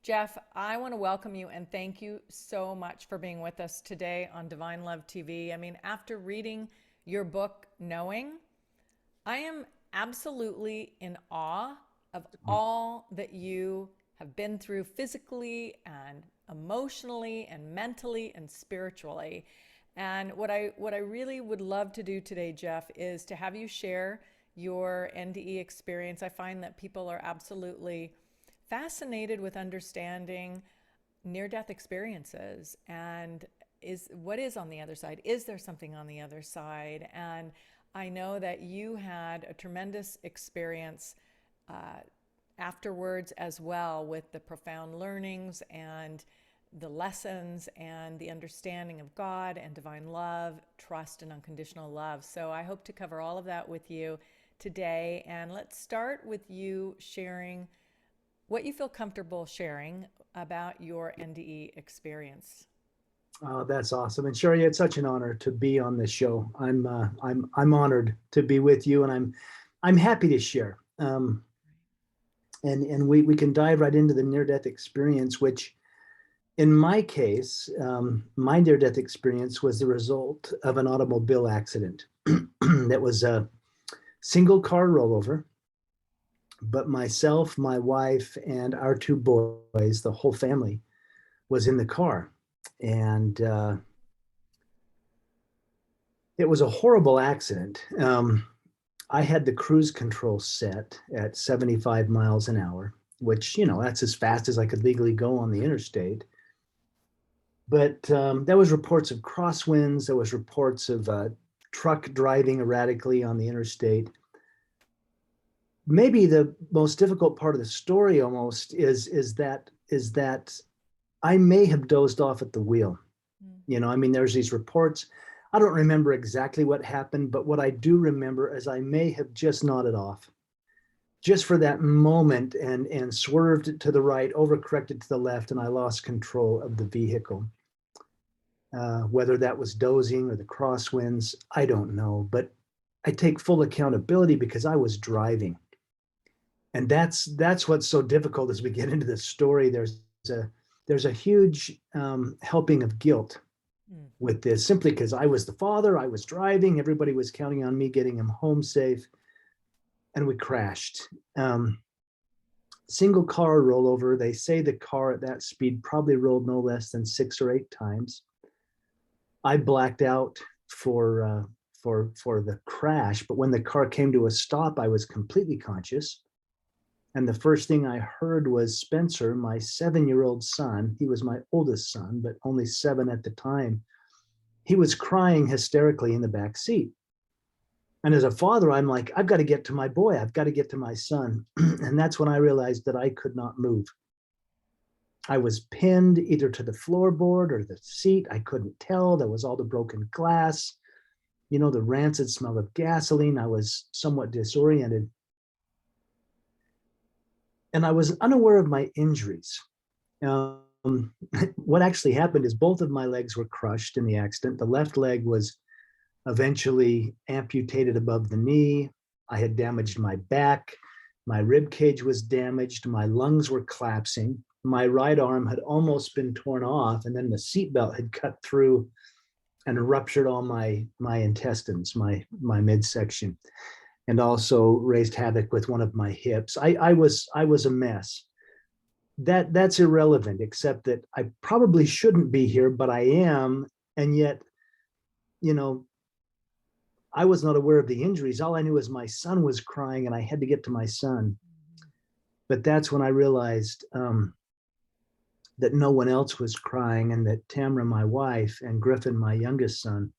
Jeff, I want to welcome you and thank you so much for being with us today on Divine Love TV. I mean, after reading your book, Knowing, I am absolutely in awe of all that you have been through physically and emotionally and mentally and spiritually. And what I really would love to do today, Jeff, is to have you share your NDE experience. I find that people are absolutely fascinated with understanding near-death experiences and is what is on the other side. Is there something on the other side? And I know that you had a tremendous experience afterwards as well, with the profound learnings and the lessons and the understanding of God and divine love, trust, and unconditional love. So I hope to cover all of that with you today. And let's start with you sharing what you feel comfortable sharing about your NDE experience. Oh, that's awesome. And Sherry, it's such an honor to be on this show. I'm honored to be with you, and I'm happy to share. And we can dive right into the near-death experience, which in my case, my near-death experience was the result of an automobile accident. That was a single car rollover, but myself, my wife, and our two boys, the whole family, was in the car. And it was a horrible accident. I had the cruise control set at 75 miles an hour, which, that's as fast as I could legally go on the interstate. But there was reports of crosswinds. There was reports of truck driving erratically on the interstate. Maybe the most difficult part of the story almost is that I may have dozed off at the wheel. There's these reports. I don't remember exactly what happened, but what I do remember is I may have just nodded off just for that moment and swerved to the right, overcorrected to the left, and I lost control of the vehicle. Whether that was dozing or the crosswinds, I don't know, but I take full accountability because I was driving. And that's what's so difficult as we get into the story. There's a huge helping of guilt with this, simply because I was the father, I was driving, everybody was counting on me getting him home safe, and we crashed. Single car rollover. They say the car at that speed probably rolled no less than 6 or 8 times. I blacked out for the crash, but when the car came to a stop, I was completely conscious. And the first thing I heard was Spencer, my 7-year-old son. He was my oldest son, but only 7 at the time. He was crying hysterically in the back seat. And as a father, I'm like, I've got to get to my boy. I've got to get to my son. And that's when I realized that I could not move. I was pinned either to the floorboard or the seat. I couldn't tell. There was all the broken glass, the rancid smell of gasoline. I was somewhat disoriented. And I was unaware of my injuries. What actually happened is both of my legs were crushed in the accident. The left leg was eventually amputated above the knee. I had damaged my back. My rib cage was damaged. My lungs were collapsing. My right arm had almost been torn off, and then the seatbelt had cut through and ruptured all my intestines, my midsection, and also raised havoc with one of my hips. I was a mess. That's irrelevant, except that I probably shouldn't be here, but I am. And yet, I was not aware of the injuries. All I knew is my son was crying and I had to get to my son. But that's when I realized that no one else was crying, and that Tamara, my wife, and Griffin, my youngest son,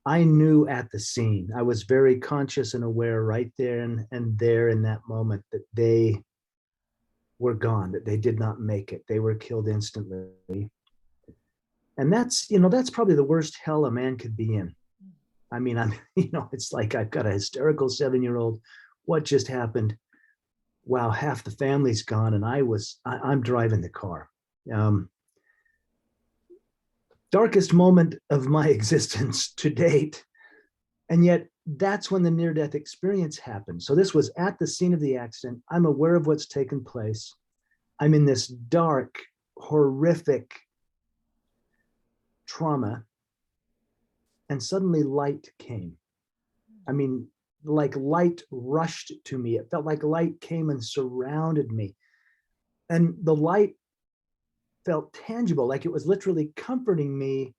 I knew at the scene. I was very conscious and aware right there and there in that moment that they were gone, that they did not make it. They were killed instantly. And that's probably the worst hell a man could be in. I mean, it's like I've got a hysterical 7-year-old. What just happened? Wow, half the family's gone, and I'm driving the car. Darkest moment of my existence to date. And yet that's when the near-death experience happened. So this was at the scene of the accident. I'm aware of what's taken place. I'm in this dark, horrific trauma, and suddenly light came. I mean, like light rushed to me. It felt like light came and surrounded me. And the light felt tangible, like it was literally comforting me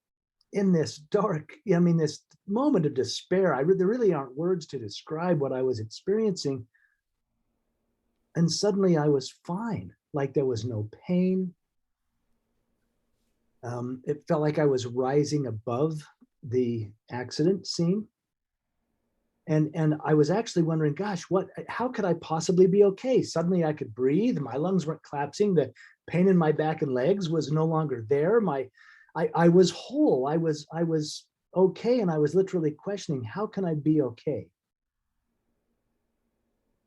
in this dark, I mean, this moment of despair. There really aren't words to describe what I was experiencing. And suddenly I was fine, like there was no pain. It felt like I was rising above the accident scene. And I was actually wondering, gosh, how could I possibly be okay? Suddenly I could breathe. My lungs weren't collapsing. The pain in my back and legs was no longer there. I was whole. I was okay. And I was literally questioning, how can I be okay?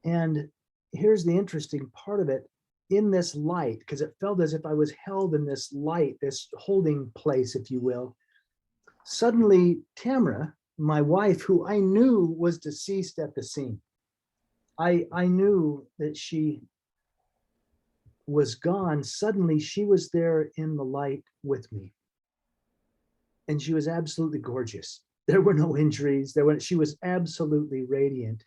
And here's the interesting part of it. In this light, because it felt as if I was held in this light, this holding place, if you will, suddenly Tamara, my wife, who I knew was deceased at the scene, I knew that she was gone. Suddenly she was there in the light with me. And she was absolutely gorgeous. There were no injuries. She was absolutely radiant.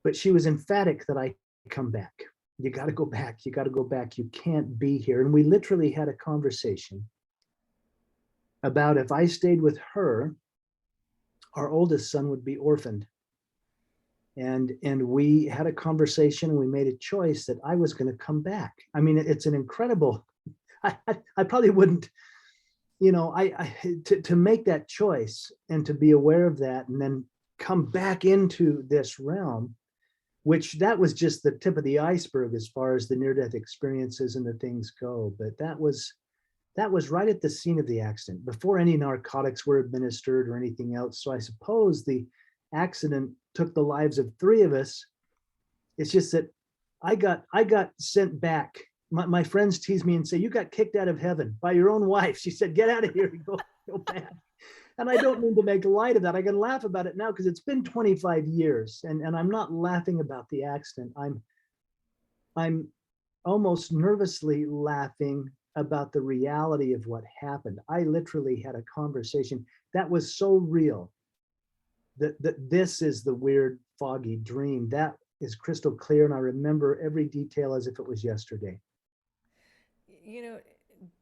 But she was emphatic that I come back. You got to go back. You got to go back. You can't be here. And we literally had a conversation about if I stayed with her, our oldest son would be orphaned. And we had a conversation and we made a choice that I was going to come back. I mean, it's an incredible, I probably wouldn't, to make that choice and to be aware of that and then come back into this realm, which that was just the tip of the iceberg as far as the near-death experiences and the things go. But that was right at the scene of the accident, before any narcotics were administered or anything else. So I suppose the accident took the lives of 3 of us. It's just that I got sent back. My friends tease me and say, you got kicked out of heaven by your own wife. She said, get out of here and go back. And I don't mean to make light of that. I can laugh about it now because it's been 25 years and I'm not laughing about the accident. I'm almost nervously laughing about the reality of what happened. I literally had a conversation that was so real that this is the weird, foggy dream. That is crystal clear. And I remember every detail as if it was yesterday. You know,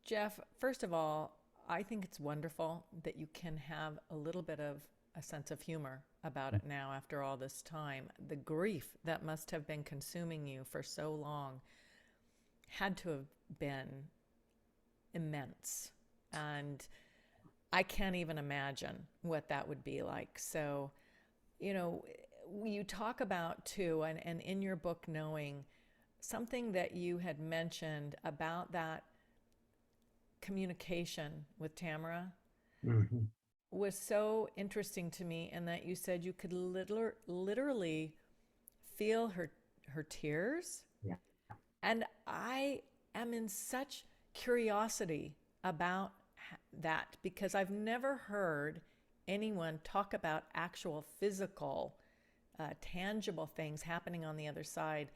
Jeff, first of all, I think it's wonderful that you can have a little bit of a sense of humor about it now after all this time. The grief that must have been consuming you for so long had to have been immense. And I can't even imagine what that would be like. So, you talk about too, and in your book, Knowing, something that you had mentioned about that communication with Tamara Mm-hmm. was so interesting to me, in that you said you could literally feel her tears. Yeah. And I am in such curiosity about that, because I've never heard anyone talk about actual physical, tangible things happening on the other side.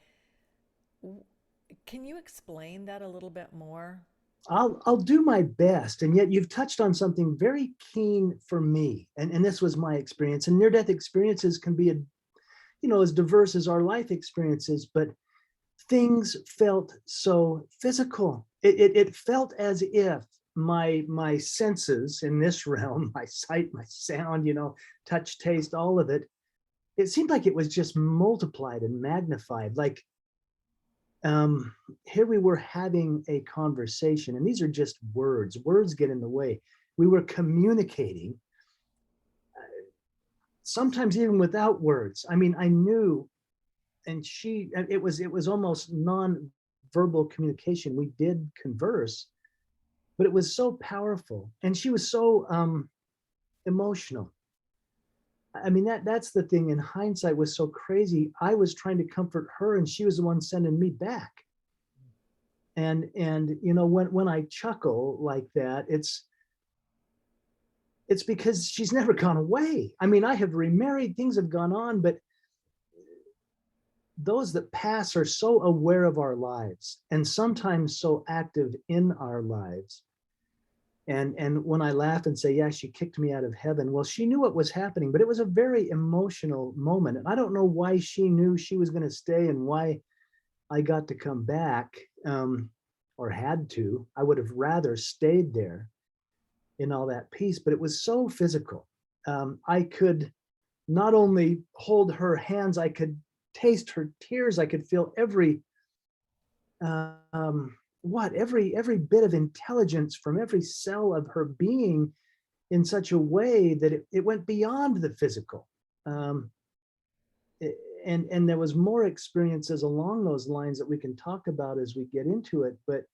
Can you explain that a little bit more? I'll do my best. And yet you've touched on something very keen for me. And this was my experience. And near-death experiences can be as diverse as our life experiences, but things felt so physical. It felt as if my senses in this realm, my sight, my sound, touch, taste, all of it, it seemed like it was just multiplied and magnified. Like here we were having a conversation, and these are just words get in the way. We were communicating, sometimes even without words. I mean, I knew, and it was almost non-verbal communication. We did converse, but it was so powerful, and she was so emotional. I mean, that's the thing. In hindsight, was so crazy. I was trying to comfort her, and she was the one sending me back. And when I chuckle like that, it's because she's never gone away. I mean, I have remarried, things have gone on, but those that pass are so aware of our lives and sometimes so active in our lives. And when I laugh and say, yeah, she kicked me out of heaven, well, she knew what was happening, but it was a very emotional moment. And I don't know why she knew she was going to stay and why I got to come back, or had to. I would have rather stayed there in all that peace, but it was so physical. I could not only hold her hands, I could taste her tears. I could feel every every bit of intelligence from every cell of her being in such a way that it went beyond the physical. Um, and there was more experiences along those lines that we can talk about as we get into it. But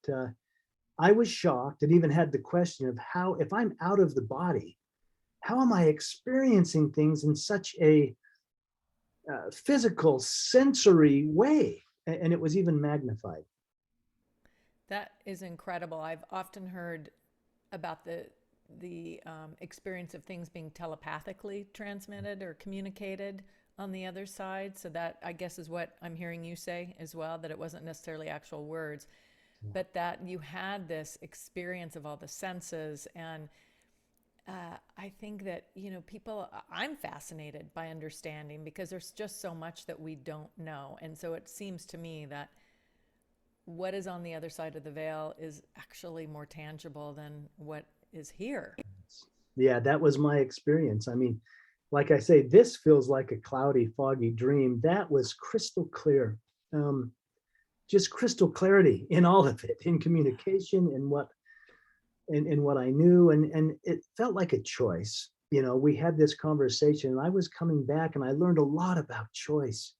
I was shocked and even had the question of how, if I'm out of the body, how am I experiencing things in such a physical, sensory way? And it was even magnified. That is incredible. I've often heard about the experience of things being telepathically transmitted or communicated on the other side. So that, I guess, is what I'm hearing you say as well, that it wasn't necessarily actual words, but that you had this experience of all the senses. And I think that, people, I'm fascinated by understanding because there's just so much that we don't know. And so it seems to me that what is on the other side of the veil is actually more tangible than what is here. Yeah, that was my experience. I mean, like I say, this feels like a cloudy, foggy dream. That was crystal clear. Just crystal clarity in all of it, in communication, in what I knew, and it felt like a choice. We had this conversation, and I was coming back, and I learned a lot about choice.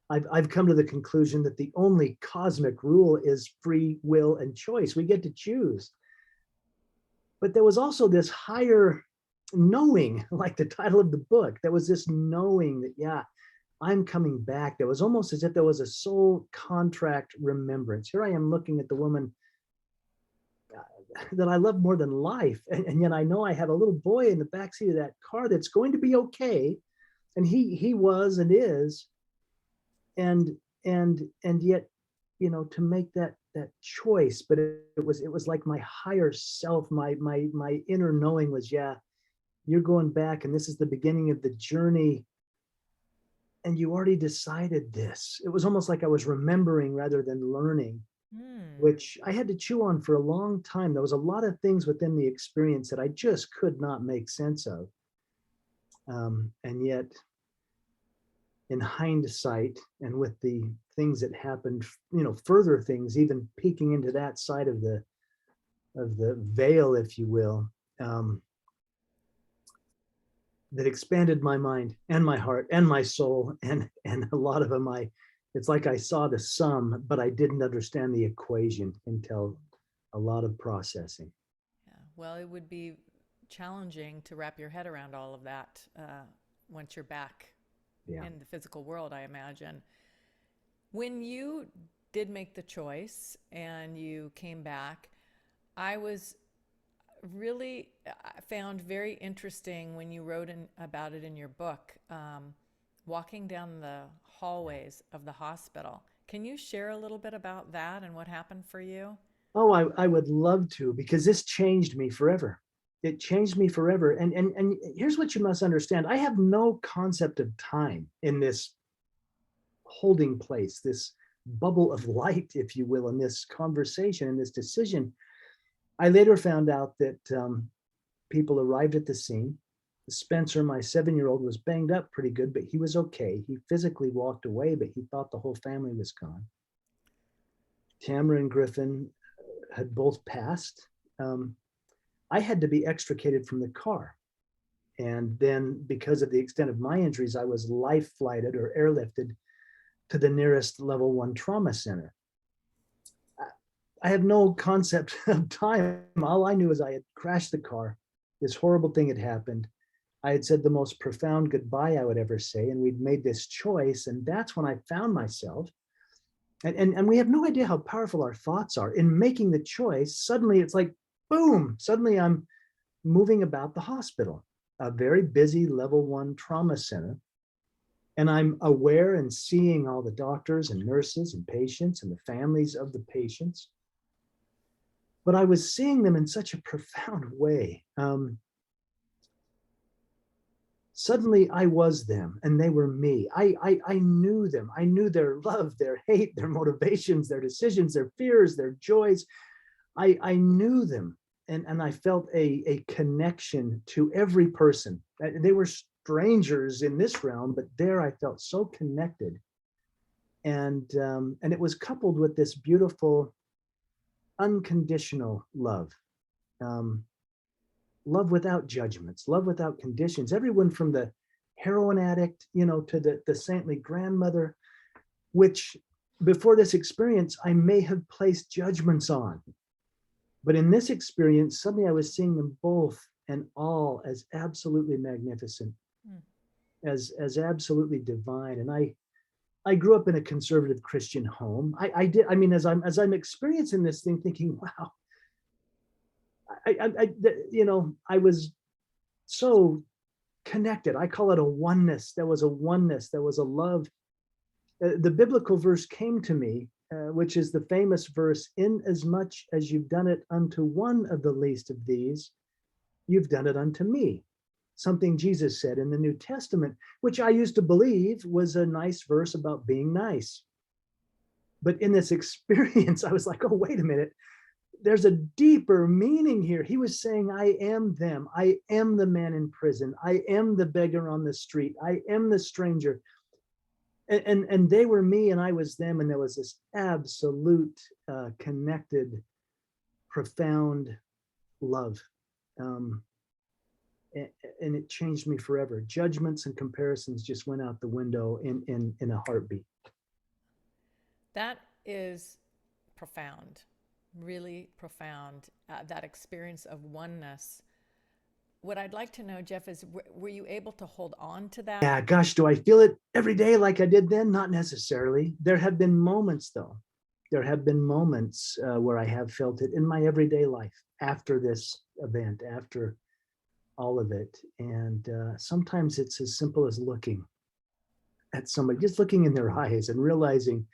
I've come to the conclusion that the only cosmic rule is free will and choice. We get to choose. But there was also this higher knowing, like the title of the book. There was this knowing that, yeah, I'm coming back. There was almost as if there was a soul contract remembrance. Here I am looking at the woman that I love more than life. And yet I know I have a little boy in the backseat of that car that's going to be okay. And he was and is. And yet, to make that choice, but it was like my higher self, my inner knowing was, yeah, you're going back, and this is the beginning of the journey, and you already decided this. It was almost like I was remembering rather than learning, which I had to chew on for a long time. There was a lot of things within the experience that I just could not make sense of, and yet, in hindsight, and with the things that happened, further things, even peeking into that side of the veil, if you will, that expanded my mind and my heart and my soul, and a lot of them, it's like I saw the sum, but I didn't understand the equation until a lot of processing. Yeah. Well, it would be challenging to wrap your head around all of that once you're back Yeah. in the physical world, I imagine. When you did make the choice and you came back, I was really found very interesting when you wrote about it in your book, walking down the hallways of the hospital. Can you share a little bit about that and what happened for you? Oh, I would love to, because this changed me forever. It changed me forever. And here's what you must understand. I have no concept of time in this holding place, this bubble of light, if you will, in this conversation, in this decision. I later found out that people arrived at the scene. Spencer, my 7-year-old, was banged up pretty good, but he was okay. He physically walked away, but he thought the whole family was gone. Tamara and Griffin had both passed. I had to be extricated from the car. And then, because of the extent of my injuries, I was life flighted or airlifted to the nearest level 1 trauma center. I have no concept of time. All I knew is I had crashed the car. This horrible thing had happened. I had said the most profound goodbye I would ever say, and we'd made this choice. And that's when I found myself. And we have no idea how powerful our thoughts are in making the choice. Suddenly it's like, boom, suddenly I'm moving about the hospital, a very busy level 1 trauma center. And I'm aware and seeing all the doctors and nurses and patients and the families of the patients. But I was seeing them in such a profound way. Suddenly I was them and they were me. I knew them. I knew their love, their hate, their motivations, their decisions, their fears, their joys. I knew them. And I felt a connection to every person. They were strangers in this realm, but there I felt so connected. And it was coupled with this beautiful, unconditional love. Um, Love without judgments, love without conditions. Everyone from the heroin addict, to the saintly grandmother, which before this experience, I may have placed judgments on. But in this experience, suddenly I was seeing them both and all as absolutely magnificent, as absolutely divine. And I grew up in a conservative Christian home. I did. I mean, as I'm experiencing this thing, thinking, wow, I was so connected. I call it a oneness. There was a oneness. There was a love. The biblical verse came to me, which is the famous verse, "In as much as you've done it unto one of the least of these, you've done it unto me." Something Jesus said in the New Testament, which I used to believe was a nice verse about being nice. But in this experience, I was like, oh, wait a minute. There's a deeper meaning here. He was saying, I am them. I am the man in prison. I am the beggar on the street. I am the stranger. And they were me and I was them. And there was this absolute connected, profound love. And it changed me forever. Judgments and comparisons just went out the window in a heartbeat. That is profound, really profound, that experience of oneness. What I'd like to know, Jeff, is were you able to hold on to that? Yeah, gosh, do I feel it every day like I did then? Not necessarily. There have been moments, though. There have been moments where I have felt it in my everyday life after this event, after all of it. And sometimes it's as simple as looking at somebody, just looking in their eyes and realizing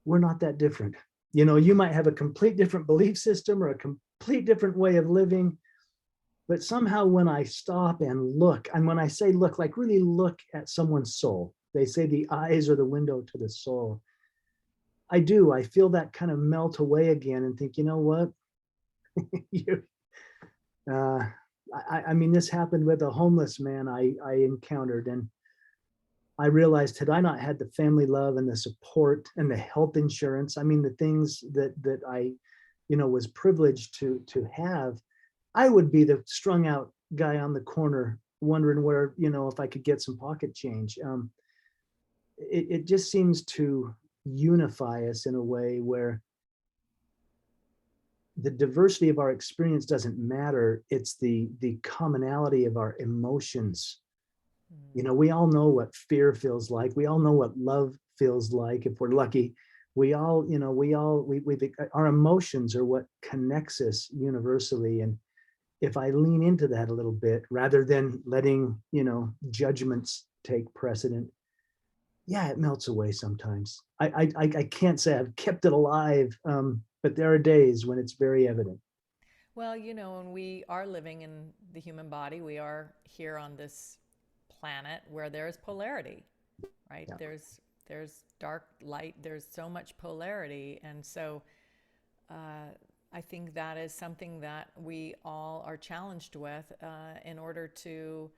we're not that different. You might have a complete different belief system or a complete different way of living, but somehow when I stop and look, and when I say look, like really look at someone's soul, they say the eyes are the window to the soul. I do. I feel that kind of melt away again and think, you know what? I mean, this happened with a homeless man I encountered, and I realized, had I not had the family love and the support and the health insurance, I mean, the things that I, was privileged to have, I would be the strung out guy on the corner wondering where, if I could get some pocket change. It just seems to unify us in a way where the diversity of our experience doesn't matter. It's the commonality of our emotions. We all know what fear feels like. We all know what love feels like. If we're lucky, we all, our emotions are what connects us universally. And if I lean into that a little bit, rather than letting, judgments take precedent, yeah, it melts away sometimes. I can't say I've kept it alive, but there are days when it's very evident. Well, when we are living in the human body, we are here on this planet where there is polarity, right? Yeah. There's dark, light, there's so much polarity. And so I think that is something that we all are challenged with in order to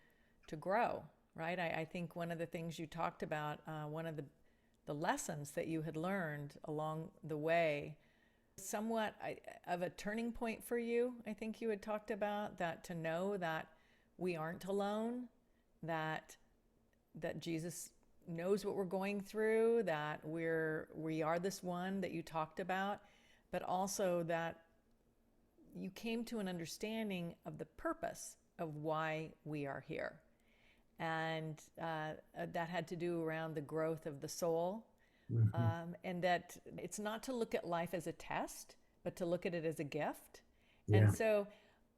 grow, right? I think one of the things you talked about, one of the lessons that you had learned along the way, somewhat of a turning point for you. I think you had talked about that, to know that we aren't alone, that Jesus knows what we're going through, that we are this one that you talked about, but also that you came to an understanding of the purpose of why we are here. And that had to do around the growth of the soul. Mm-hmm. And that it's not to look at life as a test, but to look at it as a gift. Yeah. And so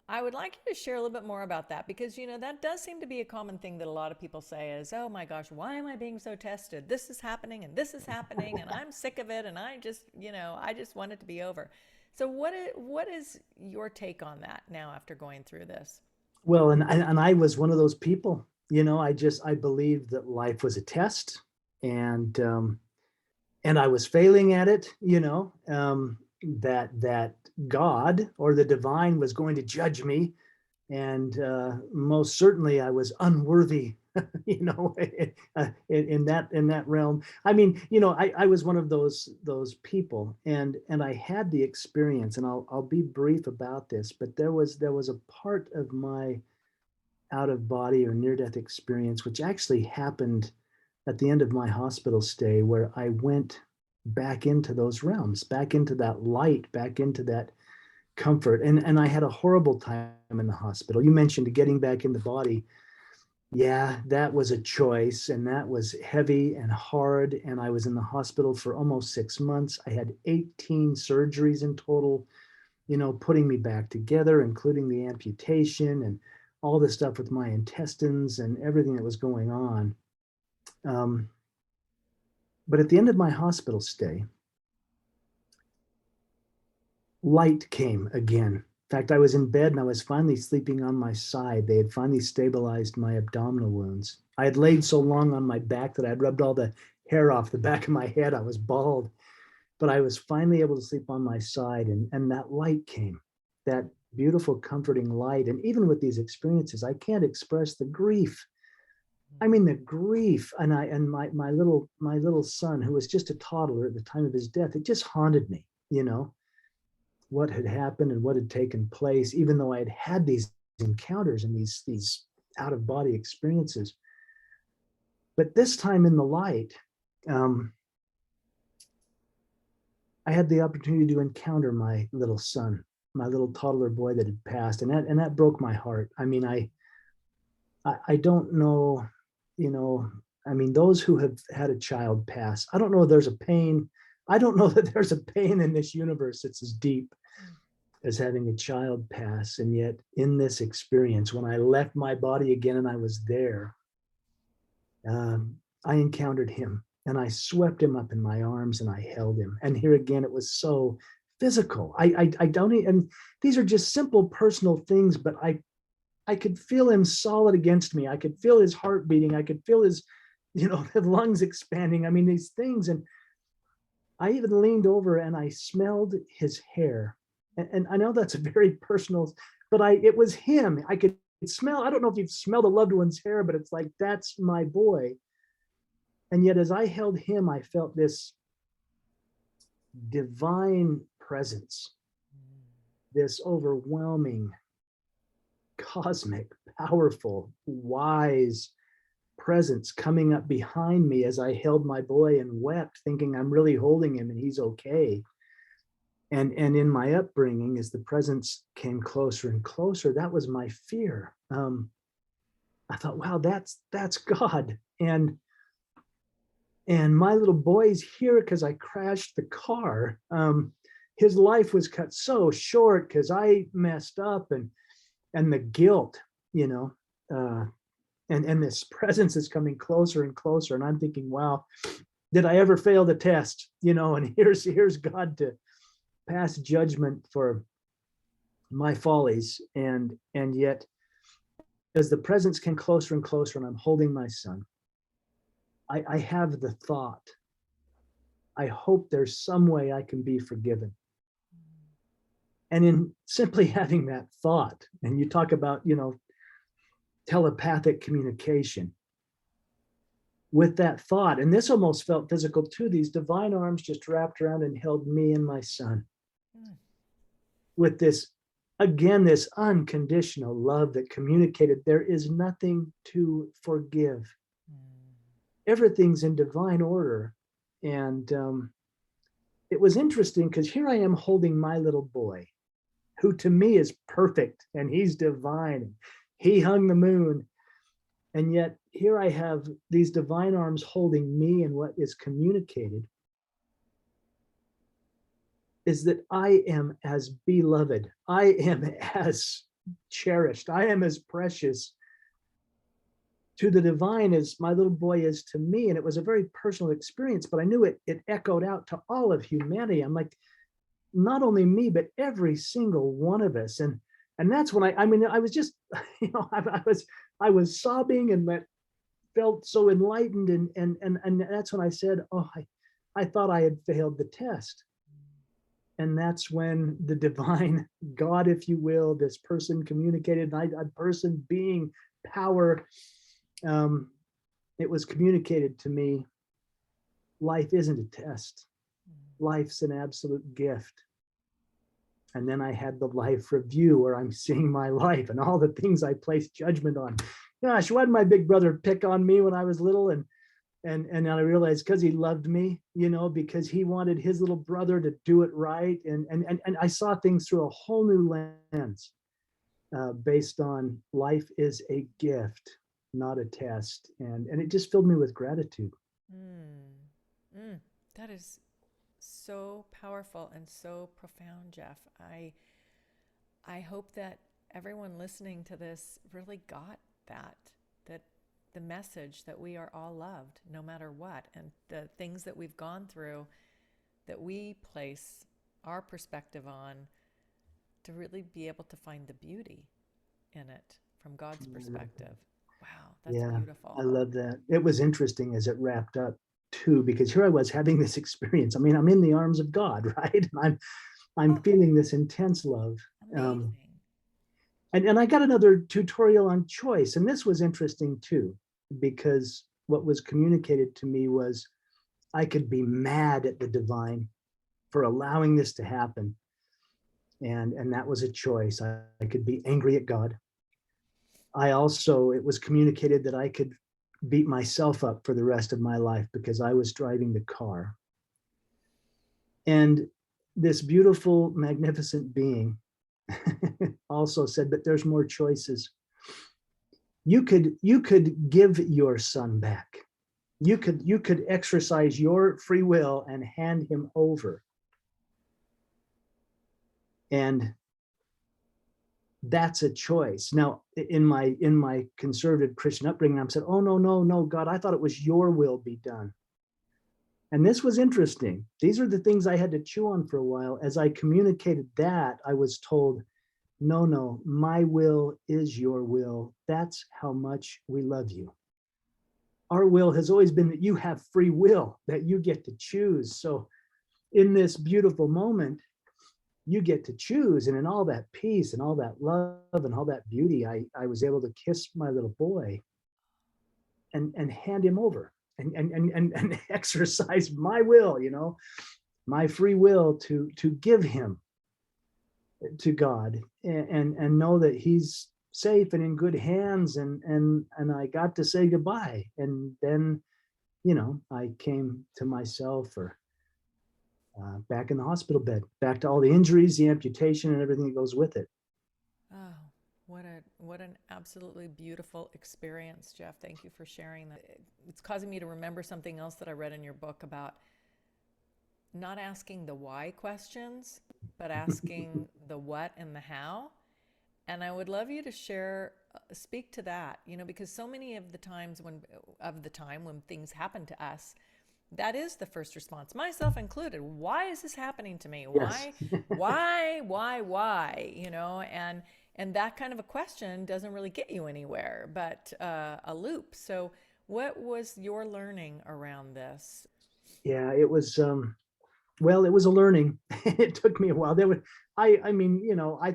I would like you to share a little bit more about that because, you know, that does seem to be a common thing that a lot of people say is, oh my gosh, why am I being so tested? This is happening and this is happening and I'm sick of it and I just, you know, I just want it to be over. So what is your take on that now after going through this? Well, and I was one of those people. I believed that life was a test, and I was failing at it. That God or the divine was going to judge me, and most certainly I was unworthy. In that realm. I mean, I was one of those people, and I had the experience, and I'll be brief about this, but there was a part of my out of body or near death experience, which actually happened at the end of my hospital stay, where I went back into those realms, back into that light, back into that comfort. And I had a horrible time in the hospital. You mentioned getting back in the body. Yeah, that was a choice, and that was heavy and hard. And I was in the hospital for almost 6 months. I had 18 surgeries in total, putting me back together, including the amputation and all the stuff with my intestines and everything that was going on. Um, but at the end of my hospital stay, light came again. In fact, I was in bed and I was finally sleeping on my side. They had finally stabilized my abdominal wounds. I had laid so long on my back that I'd rubbed all the hair off the back of my head. I was bald, but I was finally able to sleep on my side, and that light came, that beautiful, comforting light. And even with these experiences, I can't express the grief. I mean, the grief. And my little son, who was just a toddler at the time of his death, it just haunted me, what had happened and what had taken place, even though I had had these encounters and these out of body experiences. But this time in the light, I had the opportunity to encounter my little son, my little toddler boy that had passed, and that broke my heart. I mean, I don't know, you know, I mean, those who have had a child pass, I don't know if there's a pain. I don't know that there's a pain in this universe that's as deep as having a child pass. And yet, in this experience, when I left my body again and I was there, I encountered him, and I swept him up in my arms and I held him. And here again, it was so physical. I don't even, these are just simple personal things, but I could feel him solid against me. I could feel his heart beating. I could feel his, his lungs expanding. I mean, these things. And I even leaned over and I smelled his hair. And I know that's a very personal, but it was him. I could smell, I don't know if you've smelled a loved one's hair, but it's like, that's my boy. And yet, as I held him, I felt this divine presence, this overwhelming, cosmic, powerful, wise presence coming up behind me as I held my boy and wept, thinking I'm really holding him and he's okay. And in my upbringing, as the presence came closer and closer, that was my fear. I thought, wow, that's God. And my little boy's here because I crashed the car. His life was cut so short because I messed up, and the guilt, and this presence is coming closer and closer. And I'm thinking, wow, did I ever fail the test? And here's God to pass judgment for my follies. And yet, as the presence came closer and closer, and I'm holding my son, I have the thought, I hope there's some way I can be forgiven. And in simply having that thought, and you talk about, telepathic communication, with that thought, and this almost felt physical too, these divine arms just wrapped around and held me and my son with this, again, this unconditional love that communicated there is nothing to forgive. Everything's in divine order. And it was interesting because here I am holding my little boy, who to me is perfect, and he's divine. He hung the moon. And yet here I have these divine arms holding me, and what is communicated is that I am as beloved. I am as cherished. I am as precious to the divine as my little boy is to me. And it was a very personal experience, but I knew it echoed out to all of humanity. I'm like, not only me, but every single one of us. And that's when I mean, I was just, I was sobbing and felt so enlightened. And that's when I said, oh, I thought I had failed the test. And that's when the divine God, if you will, this person communicated, a person, being, power, it was communicated to me, life isn't a test. Life's an absolute gift. And then I had the life review where I'm seeing my life and all the things I placed judgment on. Gosh, why did my big brother pick on me when I was little? And I realized because he loved me, because he wanted his little brother to do it right. And I saw things through a whole new lens, based on life is a gift, not a test. And it just filled me with gratitude. That is so powerful and so profound, Jeff. I hope that everyone listening to this really got that the message that we are all loved no matter what, and the things that we've gone through that we place our perspective on, to really be able to find the beauty in it from God's perspective. Wow, that's beautiful. I love that. It was interesting as it wrapped up too, because here I was having this experience. I mean, I'm in the arms of God, right? And I'm feeling this intense love. Amazing. And I got another tutorial on choice. And this was interesting too, because what was communicated to me was I could be mad at the divine for allowing this to happen. And that was a choice. I could be angry at God. It was communicated that I could beat myself up for the rest of my life because I was driving the car. And this beautiful, magnificent being also said, but there's more choices. You could give your son back. You could exercise your free will and hand him over. And that's a choice. Now, in my conservative Christian upbringing, I'm said, oh, no, God, I thought it was your will be done. And this was interesting. These are the things I had to chew on for a while. As I communicated that, I was told, no, my will is your will. That's how much we love you. Our will has always been that you have free will, that you get to choose. So in this beautiful moment, you get to choose. And in all that peace and all that love and all that beauty, I was able to kiss my little boy and hand him over and exercise my will, my free will to give him to God and know that he's safe and in good hands. And I got to say goodbye. And then, I came to myself, or back in the hospital bed, back to all the injuries, the amputation, and everything that goes with it. Oh, what an absolutely beautiful experience, Jeff. Thank you for sharing that. It's causing me to remember something else that I read in your book about not asking the why questions, but asking the what and the how. And I would love you to speak to that, because so many of the time when things happen to us, that is the first response, myself included. Why is this happening to me? Yes. Why? And that kind of a question doesn't really get you anywhere, but a loop. So what was your learning around this? Yeah, it was, it was a learning. It took me a while. I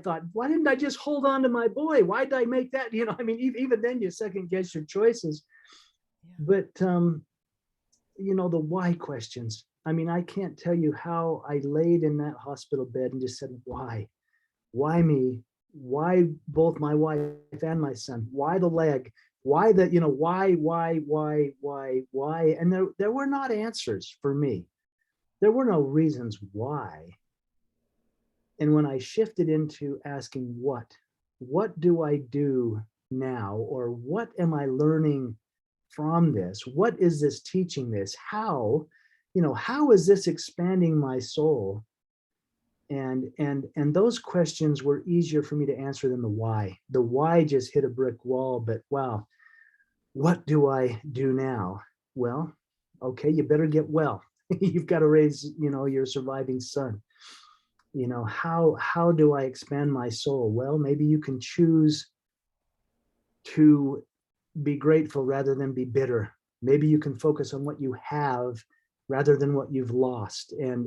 thought, why didn't I just hold on to my boy? Why did I make that? Even then you second guess your choices. Yeah. But, the why questions. I can't tell you how I laid in that hospital bed and just said, why? Why me? Why both my wife and my son? Why the leg? Why the, why? And there were not answers for me. There were no reasons why. And when I shifted into asking what do I do now? Or what am I learning from this? What is this teaching this? How is this expanding my soul? And those questions were easier for me to answer than the why. The why just hit a brick wall, but wow, what do I do now? Well, okay, you better get well. You've got to raise, your surviving son. How do I expand my soul? Well, maybe you can choose to be grateful rather than be bitter. Maybe you can focus on what you have rather than what you've lost. And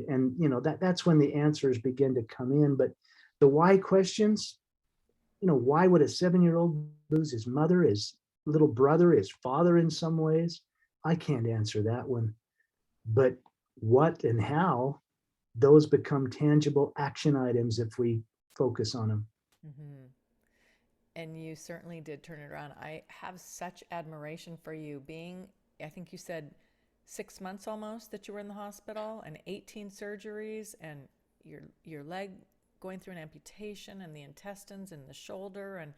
that's when the answers begin to come in. But the why questions, why would a 7-year-old lose his mother, his little brother, his father in some ways? I can't answer that one. But what and how, those become tangible action items if we focus on them. Mm-hmm. And you certainly did turn it around. I have such admiration for you being, I think you said 6 months almost that you were in the hospital and 18 surgeries and your leg going through an amputation and the intestines and the shoulder and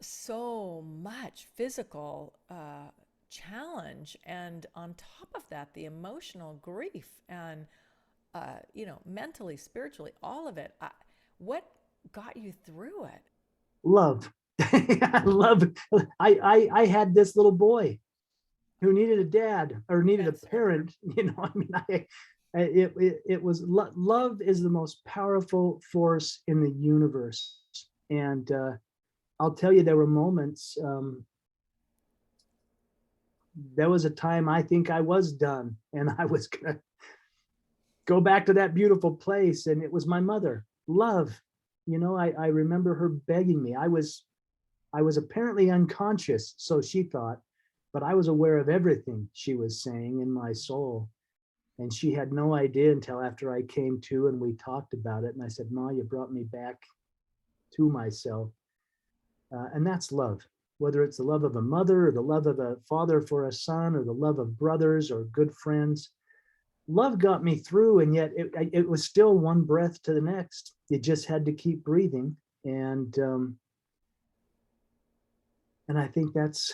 so much physical challenge. And on top of that, the emotional grief and, mentally, spiritually, all of it. What got you through it? Love. Love. I had this little boy who needed a dad or needed a That's right. parent. It was love is the most powerful force in the universe. And I'll tell you, there were moments. There was a time I think I was done, and I was gonna go back to that beautiful place, and it was my mother. Love. I remember her begging me. I was apparently unconscious, so she thought, but I was aware of everything she was saying in my soul. And she had no idea until after I came to and we talked about it. And I said, Ma, you brought me back to myself. And that's love, whether it's the love of a mother or the love of a father for a son or the love of brothers or good friends. Love got me through, and yet it was still one breath to the next. You just had to keep breathing. And I think that's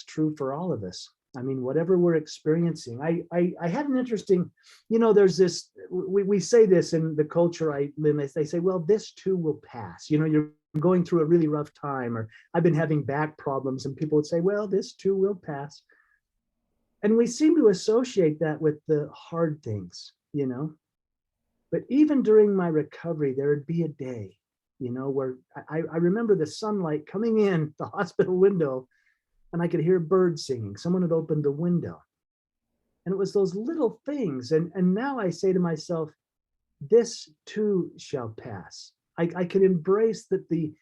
true for all of us. I mean, whatever we're experiencing. I had an interesting, there's this, we say this in the culture I live in. They say, well, this too will pass. You're going through a really rough time, or I've been having back problems, and people would say, well, this too will pass. And we seem to associate that with the hard things. But even during my recovery, there would be a day, where I remember the sunlight coming in the hospital window, and I could hear birds singing. Someone had opened the window. And it was those little things. And now I say to myself, this too shall pass. I can embrace that the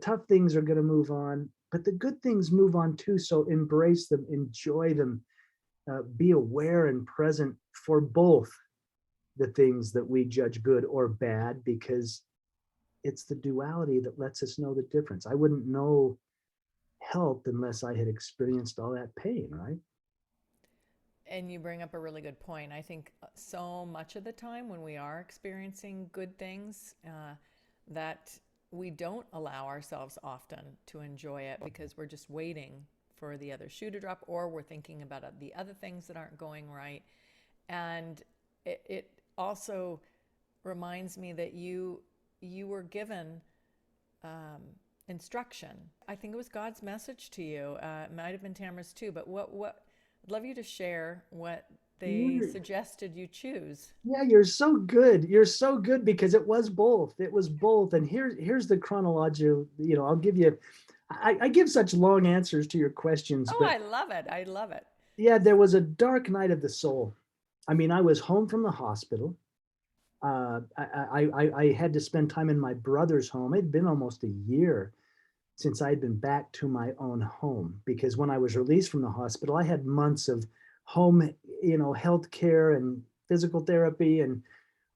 tough things are going to move on, but the good things move on too. So embrace them, enjoy them, be aware and present for both the things that we judge good or bad, because it's the duality that lets us know the difference. I wouldn't know help unless I had experienced all that pain, right? And you bring up a really good point. I think so much of the time when we are experiencing good things, that we don't allow ourselves often to enjoy it because we're just waiting for the other shoe to drop, or we're thinking about the other things that aren't going right. And it also reminds me that you were given instruction. I think it was God's message to you. It might have been Tamara's too, but what I'd love you to share what they suggested you choose. Yeah, you're so good. You're so good, because it was both. It was both. And here's the chronology. I'll give you. I give such long answers to your questions, Oh, but I love it. I love it. yeah, there was a dark night of the soul. I mean, I was home from the hospital. I had to spend time in my brother's home. It'd been almost a year since I'd been back to my own home, because when I was released from the hospital, I had months of home, health care and physical therapy and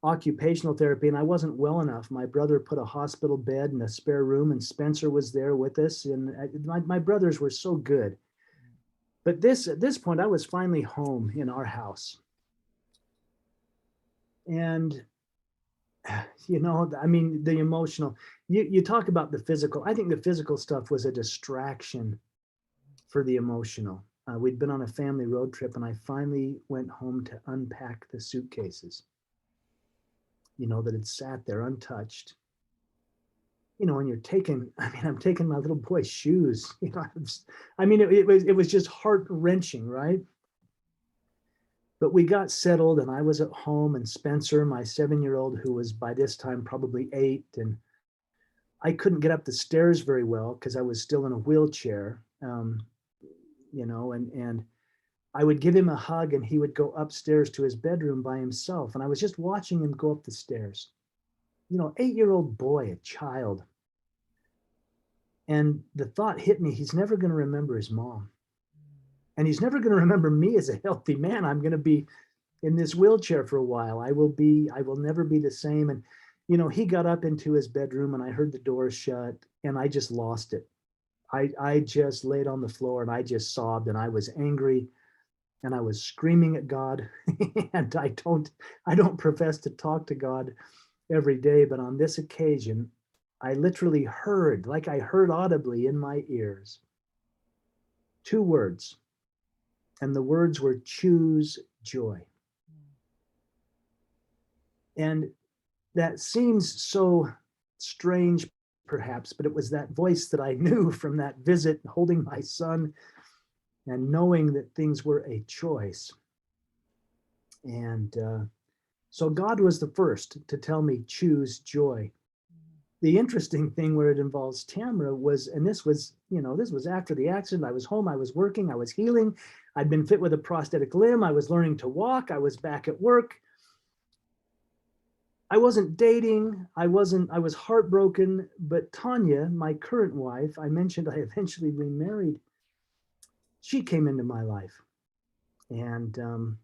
occupational therapy, and I wasn't well enough. My brother put a hospital bed in a spare room, and Spencer was there with us, and my brothers were so good. But at this point, I was finally home in our house. And I mean, the emotional, you talk about the physical. I think the physical stuff was a distraction for the emotional. We'd been on a family road trip, and I finally went home to unpack the suitcases. that had sat there untouched. And you're taking, I'm taking my little boy's shoes. It was just heart wrenching, right? But we got settled and I was at home, and Spencer, my 7-year-old, who was by this time probably 8, and I couldn't get up the stairs very well because I was still in a wheelchair. And I would give him a hug and he would go upstairs to his bedroom by himself. And I was just watching him go up the stairs. 8-year-old boy, a child. And the thought hit me, he's never going to remember his mom. And he's never going to remember me as a healthy man. I'm going to be in this wheelchair for a while. I will never be the same. And, he got up into his bedroom and I heard the door shut and I just lost it. I just laid on the floor and I just sobbed and I was angry and I was screaming at God. And I don't profess to talk to God every day, but on this occasion, I literally heard, like I heard audibly in my ears, 2 words. And the words were, choose joy. And that seems so strange, perhaps, but it was that voice that I knew from that visit, holding my son and knowing that things were a choice. And so God was the first to tell me, choose joy. The interesting thing where it involves Tamara was, and this was after the accident. I was home, I was working, I was healing. I'd been fit with a prosthetic limb. I was learning to walk. I was back at work. I wasn't dating. I was heartbroken, but Tanya, my current wife, I mentioned I eventually remarried. She came into my life. And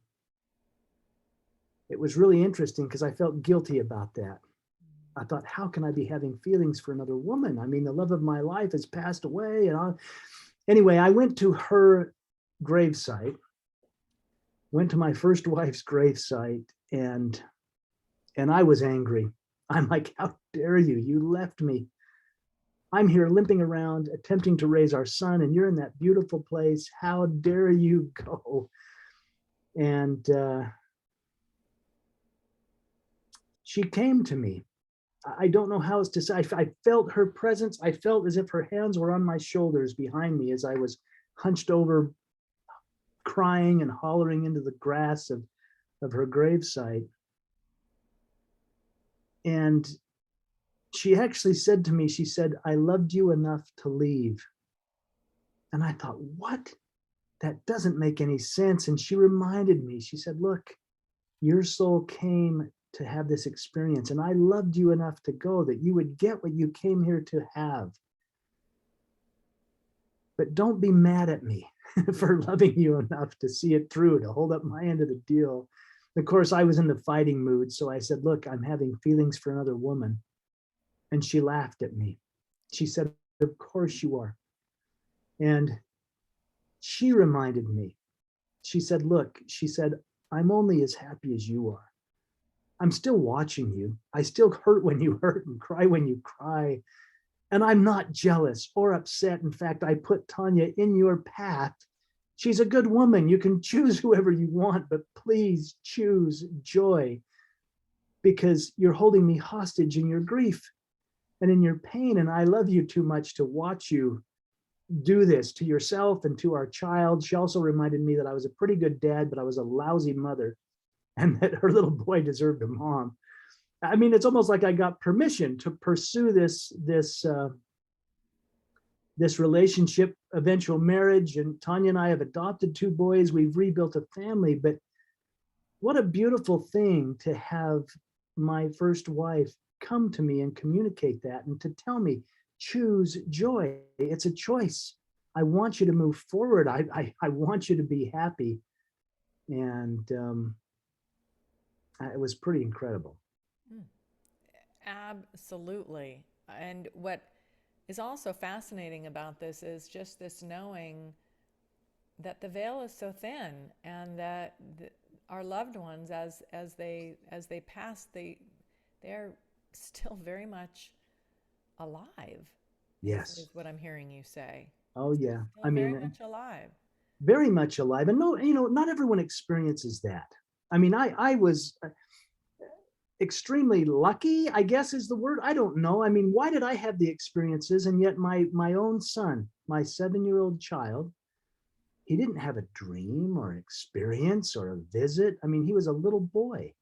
it was really interesting because I felt guilty about that. I thought, how can I be having feelings for another woman? The love of my life has passed away. Anyway, I went to her gravesite, went to my first wife's gravesite, and I was angry. I'm like, how dare you? You left me. I'm here limping around, attempting to raise our son, and you're in that beautiful place. How dare you go? And she came to me. I don't know how else to say. I felt her presence. I felt as if her hands were on my shoulders behind me as I was hunched over, crying and hollering into the grass of her gravesite. And she actually said to me, she said, I loved you enough to leave. And I thought, what? That doesn't make any sense. And she reminded me, she said, look, your soul came to have this experience, and I loved you enough to go that you would get what you came here to have. But don't be mad at me for loving you enough to see it through, to hold up my end of the deal. Of course, I was in the fighting mood, so I said, look, I'm having feelings for another woman. And she laughed at me. She said, of course you are. And she reminded me, she said, look, she said, I'm only as happy as you are. I'm still watching you. I still hurt when you hurt and cry when you cry. And I'm not jealous or upset. In fact, I put Tanya in your path. She's a good woman. You can choose whoever you want, but please choose joy, because you're holding me hostage in your grief and in your pain. And I love you too much to watch you do this to yourself and to our child. She also reminded me that I was a pretty good dad, but I was a lousy mother, and that her little boy deserved a mom. It's almost like I got permission to pursue this relationship, eventual marriage. And Tanya and I have adopted 2 boys. We've rebuilt a family. But what a beautiful thing to have my first wife come to me and communicate that, and to tell me, choose joy. It's a choice. I want you to move forward. I want you to be happy. And it was pretty incredible. Absolutely. And what is also fascinating about this is just this knowing that the veil is so thin, and that our loved ones, as they pass, they're still very much alive. Yes. Is what I'm hearing you say. Oh yeah. Still very much alive. Very much alive. And no, not everyone experiences that. I was extremely lucky, I guess is the word. I don't know. I mean, why did I have the experiences and yet my own son, my 7-year-old child, he didn't have a dream or experience or a visit. I mean, he was a little boy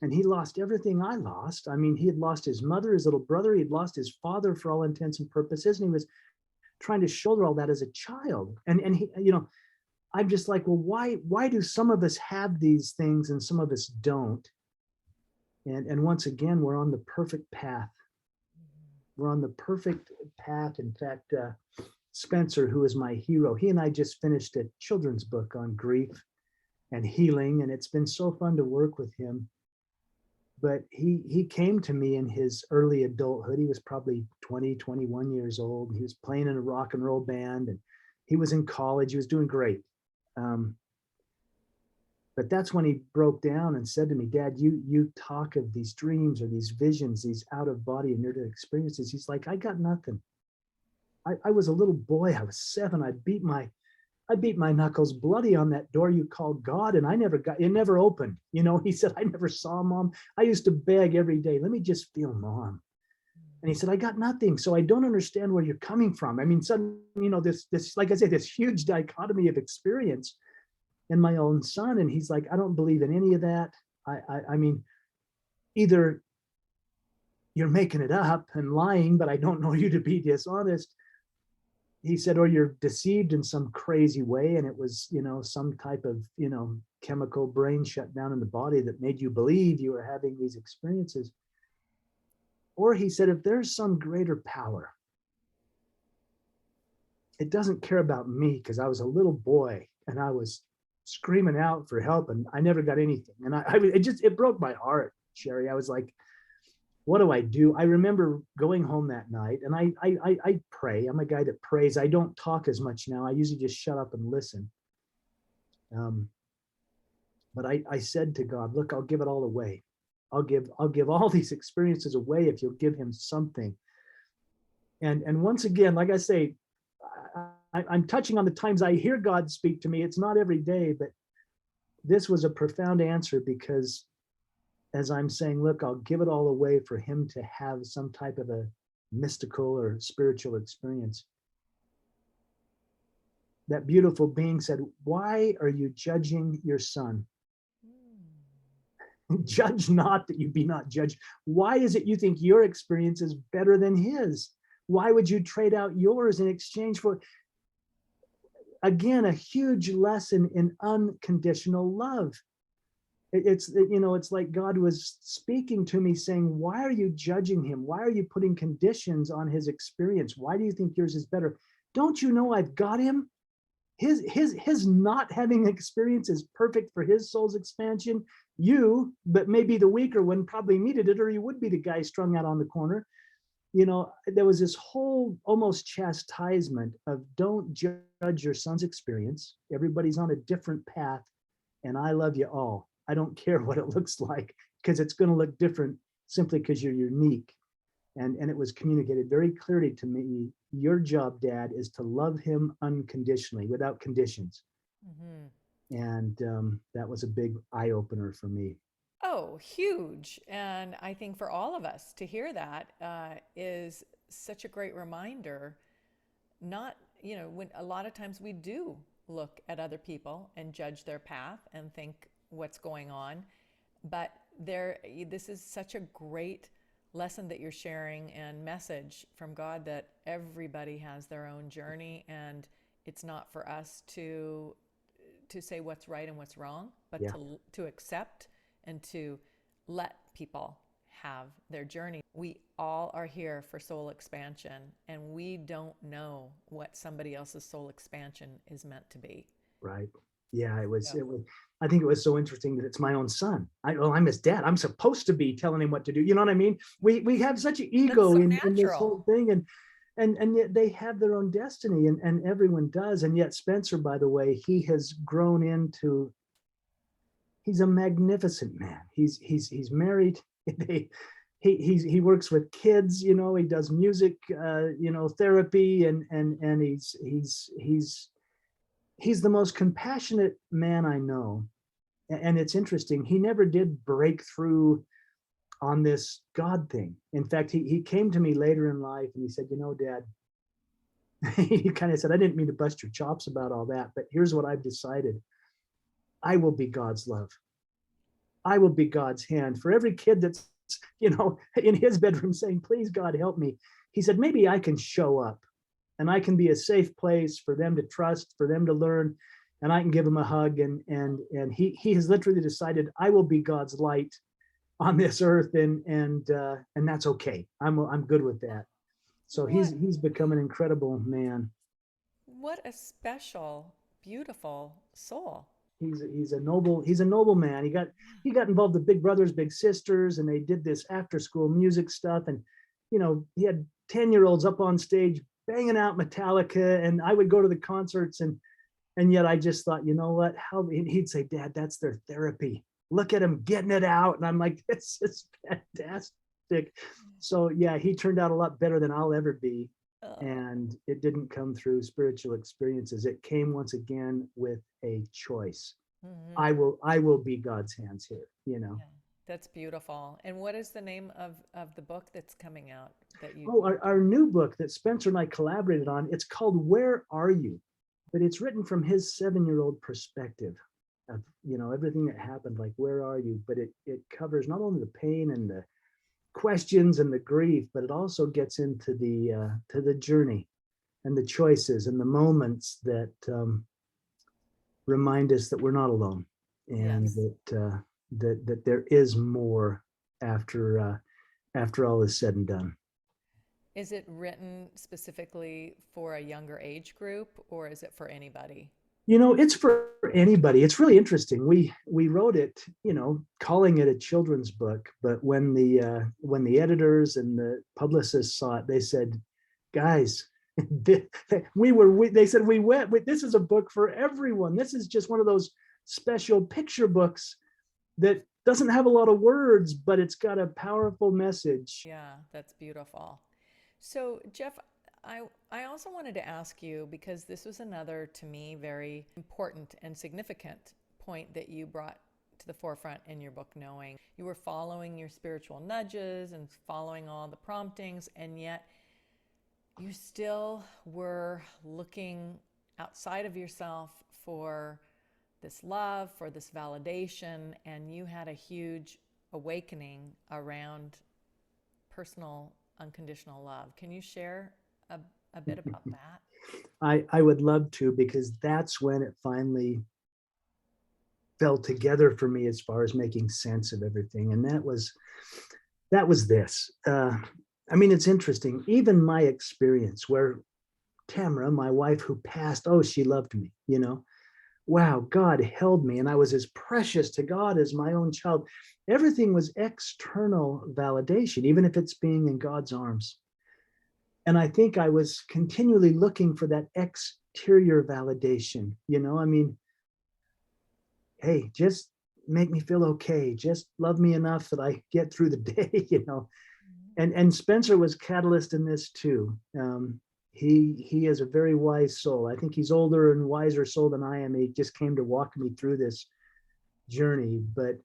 and he lost everything I lost. I mean, he had lost his mother, his little brother, he had lost his father for all intents and purposes, and he was trying to shoulder all that as a child. And he, I'm just like, well, why do some of us have these things and some of us don't? And once again, we're on the perfect path. We're on the perfect path. In fact, Spencer, who is my hero, he and I just finished a children's book on grief and healing, and it's been so fun to work with him. But he came to me in his early adulthood. He was probably 20, 21 years old. He was playing in a rock and roll band, and he was in college. He was doing great. But that's when he broke down and said to me, Dad, you talk of these dreams or these visions, these out of body and near-death experiences. He's like, I got nothing. I was a little boy. I was 7. I beat my knuckles bloody on that door you call God, and it never opened. He said, I never saw Mom. I used to beg every day, let me just feel Mom. And he said, I got nothing. So I don't understand where you're coming from. I mean, suddenly, this, like I said, this huge dichotomy of experience in my own son. And he's like, I don't believe in any of that. I mean, either you're making it up and lying, but I don't know you to be dishonest. He said, or you're deceived in some crazy way. And it was, some type of, chemical brain shutdown in the body that made you believe you were having these experiences. Or he said, if there's some greater power, it doesn't care about me, because I was a little boy and I was screaming out for help and I never got anything. And it broke my heart, Sherry. I was like, what do I do? I remember going home that night, and I pray. I'm a guy that prays. I don't talk as much now. I usually just shut up and listen. But I said to God, look, I'll give it all away. I'll give all these experiences away if you'll give him something. And once again, like I say, I'm touching on the times I hear God speak to me. It's not every day, but this was a profound answer, because as I'm saying, look, I'll give it all away for him to have some type of a mystical or spiritual experience. That beautiful being said, why are you judging your son? Judge not that you be not judged. Why is it you think your experience is better than his? Why would you trade out yours in exchange for, again, a huge lesson in unconditional love? It's like God was speaking to me saying, why are you judging him? Why are you putting conditions on his experience? Why do you think yours is better? Don't you know I've got him? His not having experience is perfect for his soul's expansion. You, but maybe the weaker one, probably needed it, or you would be the guy strung out on the corner. There was this whole almost chastisement of, don't judge your son's experience. Everybody's on a different path, and I love you all. I don't care what it looks like, because it's going to look different simply because you're unique. And it was communicated very clearly to me, your job, Dad, is to love him unconditionally, without conditions. Mm-hmm. And that was a big eye-opener for me. Oh, huge. And I think for all of us to hear that is such a great reminder. Not, when a lot of times we do look at other people and judge their path and think what's going on, but this is such a great lesson that you're sharing and message from God, that everybody has their own journey, and it's not for us to say what's right and what's wrong, but to accept and to let people have their journey. We all are here for soul expansion, and we don't know what somebody else's soul expansion is meant to be. Right. Yeah, it was. I think it was so interesting that it's my own son. I'm his dad. I'm supposed to be telling him what to do. You know what I mean? We have such an ego so in this whole thing, and yet they have their own destiny, and everyone does. And yet Spencer, by the way, he has grown into. He's a magnificent man. He's married. He works with kids. He does music. Therapy, and he's the most compassionate man I know. And it's interesting. He never did break through on this God thing. In fact, he came to me later in life and he said, Dad, he kind of said, I didn't mean to bust your chops about all that, but here's what I've decided. I will be God's love. I will be God's hand. For every kid that's, in his bedroom saying, please, God, help me. He said, maybe I can show up and I can be a safe place for them to trust, for them to learn, and I can give them a hug. And he has literally decided, I will be God's light on this earth, and that's okay. I'm good with that. So What he's become an incredible man. what a special, beautiful soul. He's a noble man. He got involved with Big Brothers Big Sisters, and they did this after school music stuff, and he had 10-year-olds up on stage banging out Metallica, and I would go to the concerts, and yet I just thought, you know what, how he'd say, Dad, that's their therapy. Look at him getting it out. And I'm like, this is fantastic. So yeah, he turned out a lot better than I'll ever be. Oh, And it didn't come through spiritual experiences. It came once again with a choice. mhm. I will be God's hands here. Yeah, that's beautiful. And what is the name of the book that's coming out that you? Oh, our new book that Spencer and I collaborated on, it's called Where Are You? But it's written from his 7-year-old perspective of, everything that happened, like, where are you? But it covers not only the pain and the questions and the grief, but it also gets into the journey and the choices and the moments that remind us that we're not alone, and Yes. that there is more after all is said and done. Is it written specifically for a younger age group or is it for anybody? It's for anybody. It's really interesting. We wrote it, calling it a children's book, but when the editors and the publicists saw it, they said, guys, they said, this is a book for everyone. This is just one of those special picture books that doesn't have a lot of words, but it's got a powerful message. Yeah, that's beautiful. So, Jeff, I also wanted to ask you because this was another, to me, very important and significant point that you brought to the forefront in your book, Knowing. You were following your spiritual nudges and following all the promptings, and yet you still were looking outside of yourself for this love, for this validation, and you had a huge awakening around personal unconditional love. Can you share a bit about that? I would love to, because that's when it finally fell together for me as far as making sense of everything. And that was this. It's interesting. Even my experience where Tamara, my wife who passed, oh, she loved me, wow, God held me, and I was as precious to God as my own child. Everything was external validation, even if it's being in God's arms. And I think I was continually looking for that exterior validation. Hey, just make me feel okay. Just love me enough that I get through the day. And Spencer was catalyst in this too. He is a very wise soul. I think he's older and wiser soul than I am. He just came to walk me through this journey. But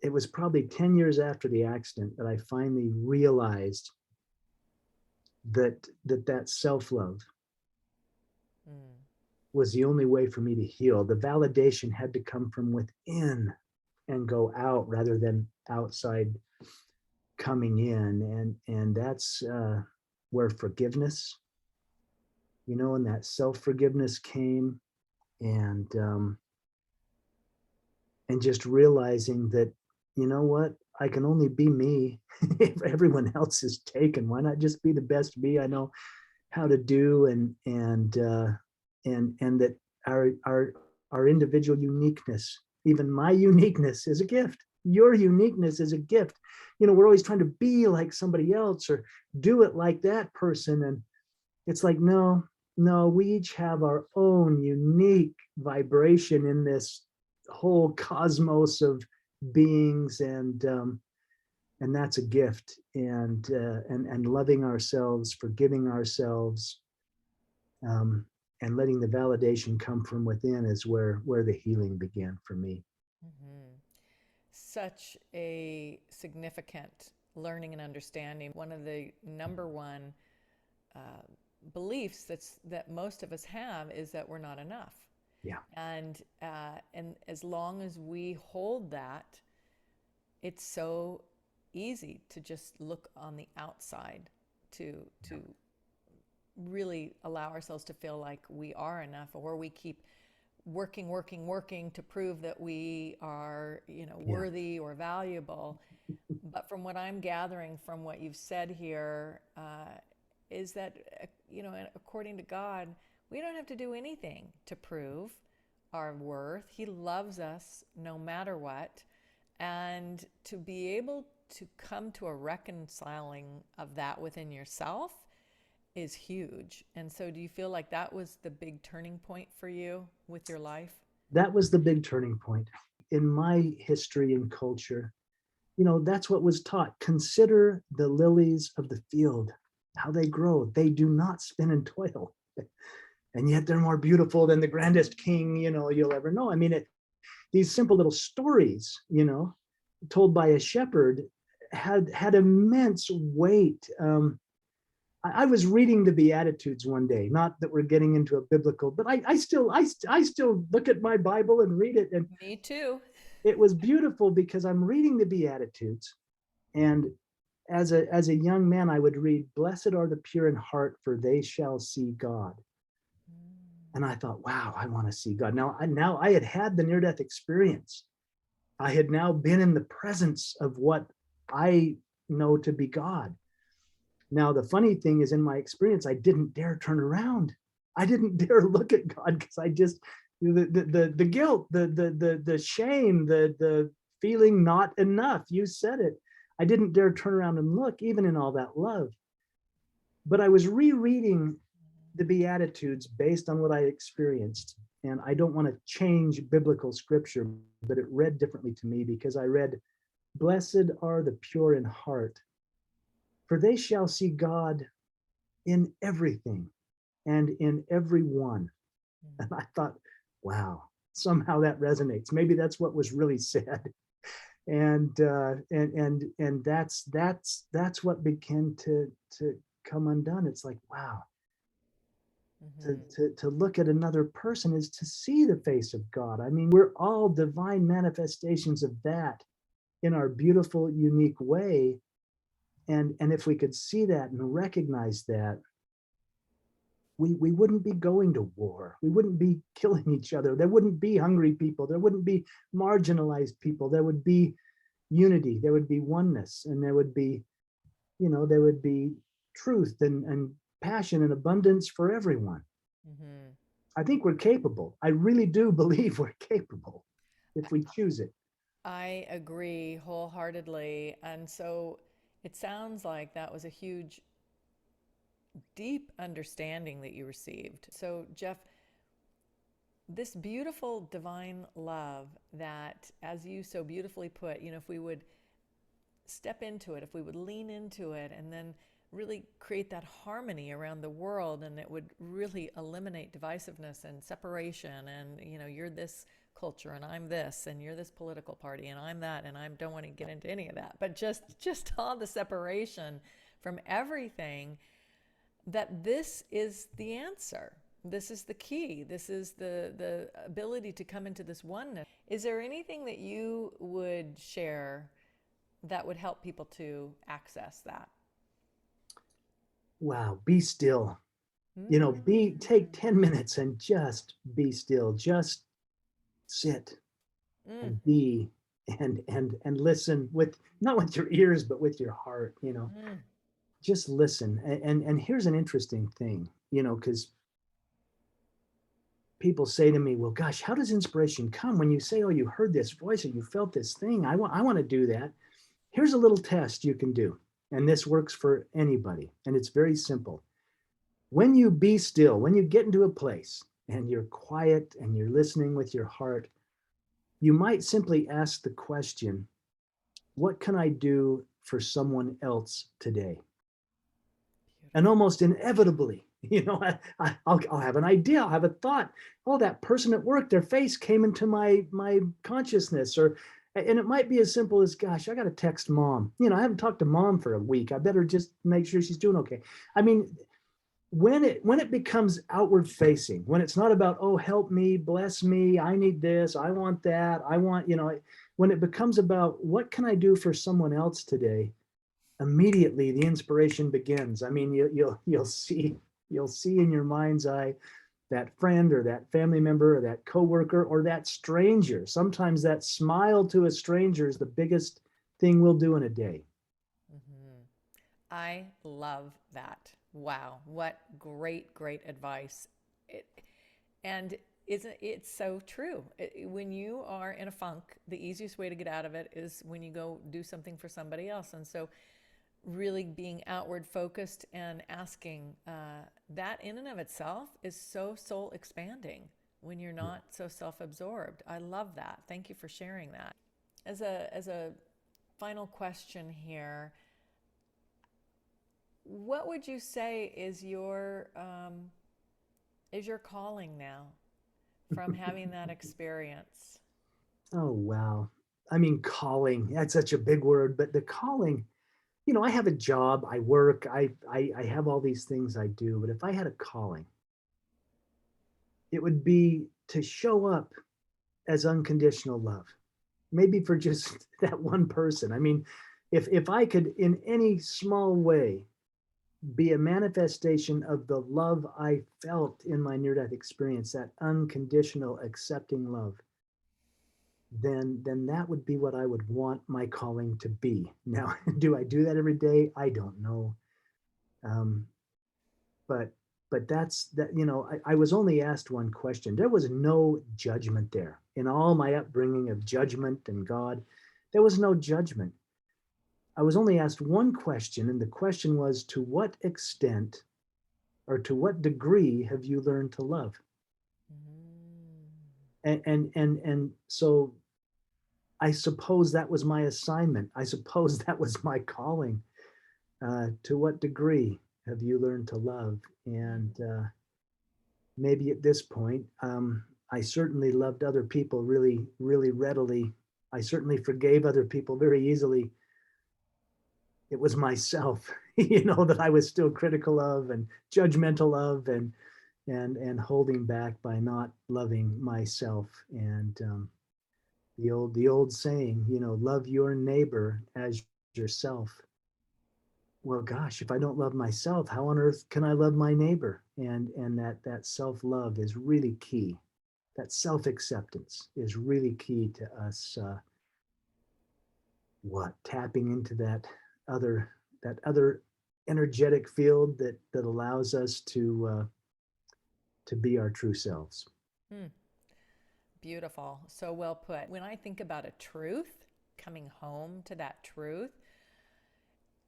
it was probably 10 years after the accident that I finally realized that self-love Mm. was the only way for me to heal. The validation had to come from within and go out rather than outside coming in. And that's where forgiveness, and that self-forgiveness came, and just realizing that, what, I can only be me. If everyone else is taken, why not just be the best me I know how to do, and that our individual uniqueness, even my uniqueness, is a gift. Your uniqueness is a gift. We're always trying to be like somebody else or do it like that person, and it's like, no, we each have our own unique vibration in this whole cosmos of beings, and that's a gift. And loving ourselves, forgiving ourselves, and letting the validation come from within is where the healing began for me. Mhm. such a significant learning and understanding. One of the number one beliefs that most of us have is that we're not enough. Yeah. And as long as we hold that, it's so easy to just look on the outside to really allow ourselves to feel like we are enough, or we keep working to prove that we are, worthy or valuable. But from what I'm gathering from what you've said here, is that, according to God, we don't have to do anything to prove our worth. He loves us no matter what. And to be able to come to a reconciling of that within yourself is huge. And so do you feel like that was the big turning point for you with your life? That was the big turning point. In my history and culture, that's what was taught. Consider the lilies of the field, how they grow. They do not spin and toil. And yet they're more beautiful than the grandest king, you'll ever know. I mean, these simple little stories, told by a shepherd had immense weight. I was reading the Beatitudes one day, not that we're getting into a biblical, but I still look at my Bible and read it. And me too. It was beautiful because I'm reading the Beatitudes, and as a young man, I would read, "Blessed are the pure in heart, for they shall see God." And I thought, wow, I want to see God. Now I had the near-death experience. I had now been in the presence of what I know to be God. Now, the funny thing is, in my experience, I didn't dare turn around. I didn't dare look at God because I just, the guilt, the shame, the feeling not enough. You said it. I didn't dare turn around and look, even in all that love. But I was rereading the Beatitudes based on what I experienced. And I don't want to change biblical scripture, but it read differently to me because I read, "Blessed are the pure in heart, for they shall see God in everything and in everyone." And I thought, wow, somehow that resonates. Maybe that's what was really said. And that's what began to come undone. It's like, wow. To look at another person is to see the face of God. I mean, we're all divine manifestations of that in our beautiful, unique way. And if we could see that and recognize that, we wouldn't be going to war. We wouldn't be killing each other. There wouldn't be hungry people. There wouldn't be marginalized people. There would be unity. There would be oneness. And there would be, there would be truth and passion and abundance for everyone. I think we're capable. I really do believe we're capable if we choose it. I agree wholeheartedly. And so it sounds like that was a huge, deep understanding that you received. So, Jeff, this beautiful divine love that, as you so beautifully put, if we would step into it, if we would lean into it, and then really create that harmony around the world, and it would really eliminate divisiveness and separation, and you're this culture and I'm this, and you're this political party and I'm that, and I don't want to get into any of that, but just all the separation from everything, that this is the answer. This is the key. This is the ability to come into this oneness. Is there anything that you would share that would help people to access that? Wow, be still. Take 10 minutes and just be still. Just sit and be and listen, with not with your ears, but with your heart. Just listen. And here's an interesting thing, because people say to me, well, gosh, how does inspiration come when you say, oh, you heard this voice or you felt this thing? I want to do that. Here's a little test you can do. And this works for anybody. And it's very simple. When you be still, when you get into a place and you're quiet and you're listening with your heart, you might simply ask the question, what can I do for someone else today? And almost inevitably, I'll have an idea, I'll have a thought. Oh, that person at work, their face came into my consciousness, or And it might be as simple as, gosh, I got to text mom. I haven't talked to mom for a week. I better just make sure she's doing okay. I mean, when it becomes outward facing, when it's not about, oh, help me, bless me, I need this, I want that, I want, when it becomes about what can I do for someone else today, immediately the inspiration begins. I mean, you'll see in your mind's eye that friend or that family member or that coworker or that stranger. Sometimes that smile to a stranger is the biggest thing we'll do in a day. Hmm. I love that. Wow, what great, great advice. It, and isn't it so true? When you are in a funk, the easiest way to get out of it is when you go do something for somebody else. And so, really being outward focused and asking, that in and of itself is so soul expanding when you're not so self-absorbed. I love that. Thank you for sharing that. As a final question here, what would you say is your calling now from having that experience? Oh, wow. I mean, calling, that's such a big word, but the calling, I have a job, I work, I have all these things I do, but if I had a calling, it would be to show up as unconditional love, maybe for just that one person. I mean, if I could in any small way be a manifestation of the love I felt in my near death experience, that unconditional accepting love, then that would be what I would want my calling to be. Now, do I do that every day? I don't know. Um, but that's that. I was only asked one question. There was no judgment there in all my upbringing of judgment and God. There was no judgment. I was only asked one question, and the question was, to what extent or to what degree have you learned to love? Mm. And so I suppose that was my assignment. I suppose that was my calling. To what degree have you learned to love? And maybe at this point, I certainly loved other people really, really readily. I certainly forgave other people very easily. It was myself, that I was still critical of and judgmental of, and holding back by not loving myself. And the old saying, love your neighbor as yourself. Well, gosh, if I don't love myself, how on earth can I love my neighbor? And that self-love is really key. That self-acceptance is really key to us, tapping into other that other energetic field that allows us to be our true selves. Hmm. Beautiful. So well put. When I think about a truth, coming home to that truth,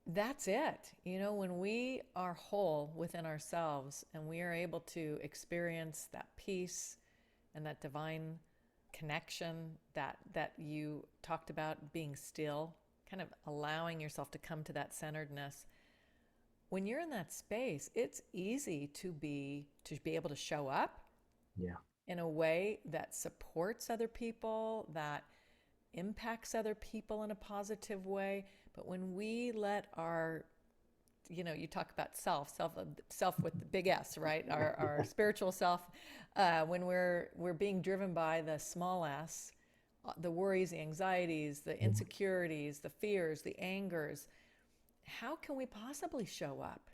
that's it. When we are whole within ourselves and we are able to experience that peace and that divine connection that you talked about, being still, kind of allowing yourself to come to that centeredness. When you're in that space, it's easy to be able to show up Yeah. in a way that supports other people, that impacts other people in a positive way. But when we let you talk about self with the big S, right? Our spiritual self, when we're being driven by the small s, the worries, the anxieties, the insecurities, the fears, the angers, how can we possibly show up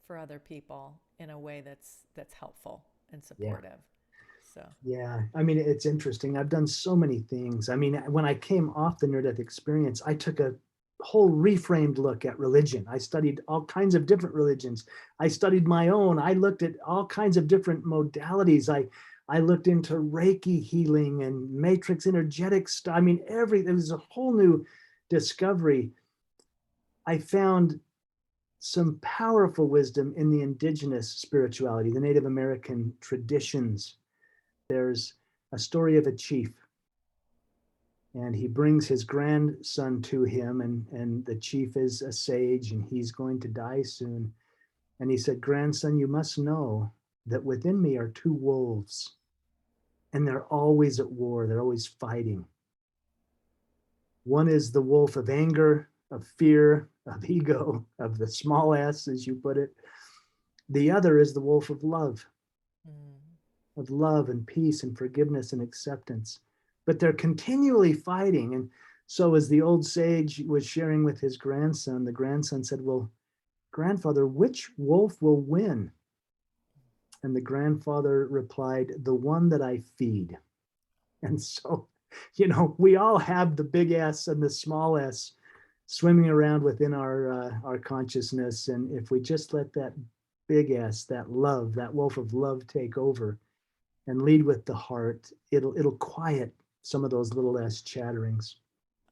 for other people in a way that's helpful and Yeah. supportive? So, Yeah, I mean, it's interesting. I've done so many things. I mean, when I came off the near death experience, I took a whole reframed look at religion. I studied all kinds of different religions. I studied my own. I looked at all kinds of different modalities. I looked into Reiki healing and matrix energetics. I mean, there was a whole new discovery. I found some powerful wisdom in the indigenous spirituality, the Native American traditions. There's a story of a chief, and he brings his grandson to him, and the chief is a sage and he's going to die soon. And he said, grandson, you must know that within me are two wolves, and they're always at war, they're always fighting. One is the wolf of anger, of fear, of ego, of the small s, as you put it. The other is the wolf Mm. of love and peace and forgiveness and acceptance. But they're continually fighting. And so, as the old sage was sharing with his grandson, the grandson said, "Well, grandfather, which wolf will win?" And the grandfather replied, "The one that I feed." And so, we all have the big S and the small s swimming around within our consciousness. And if we just let that big S, that love, that wolf of love take over and lead with the heart, it'll quiet some of those little s chatterings.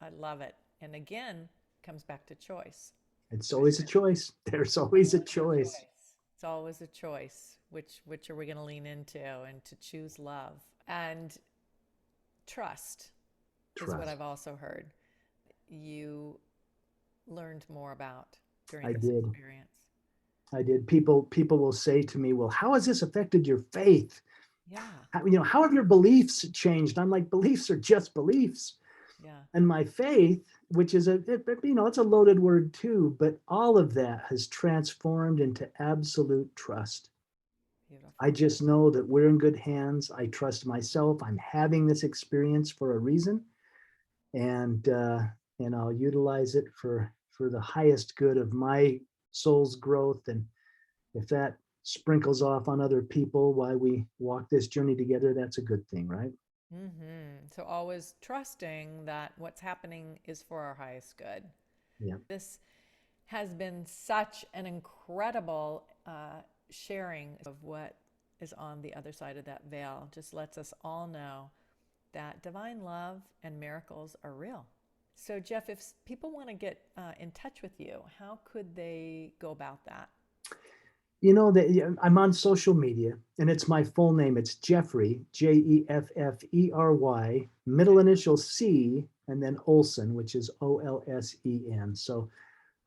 I love it. And again, comes back to choice, It's right? always a choice. There's always a Always a choice. choice. It's always a choice. Which are we going to lean into and to choose love and trust is what Trust. I've also heard you learned more about during I this did. experience. I did. People will say to me, "Well, how has this affected your faith? Yeah. How have your beliefs changed?" I'm like, beliefs are just beliefs. Yeah. And my faith, which is it's a loaded word too, but all of that has transformed into absolute trust. I Beautiful. just know that we're in good hands. I trust myself. I'm having this experience for a reason, and I'll utilize it for the highest good of my soul's growth. And if that sprinkles off on other people while we walk this journey together, that's a good thing, right? So always trusting that what's happening is for our highest good. Yeah. This has been such an incredible sharing of what is on the other side of that veil. Just lets us all know that divine love and miracles are real. So, Jeff, if people want to get in touch with you, how could they go about that? That I'm on social media, and it's my full name. It's Jeffrey, Jeffery, middle Okay. initial C, and then Olson, which is Olsen. So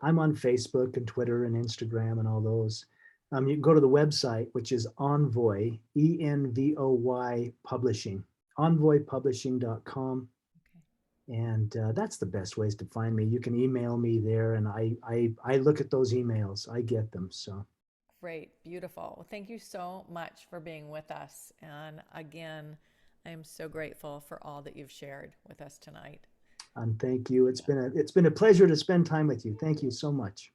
I'm on Facebook and Twitter and Instagram and all those. You can go to the website, which is Envoy, Envoy Publishing, envoypublishing.com. Okay. And that's the best ways to find me. You can email me there, and I look at those emails. I get them. So, Great. Beautiful. Well, thank you so much for being with us. And again, I am so grateful for all that you've shared with us tonight. and thank you. It's been a pleasure to spend time with you. Thank you so much.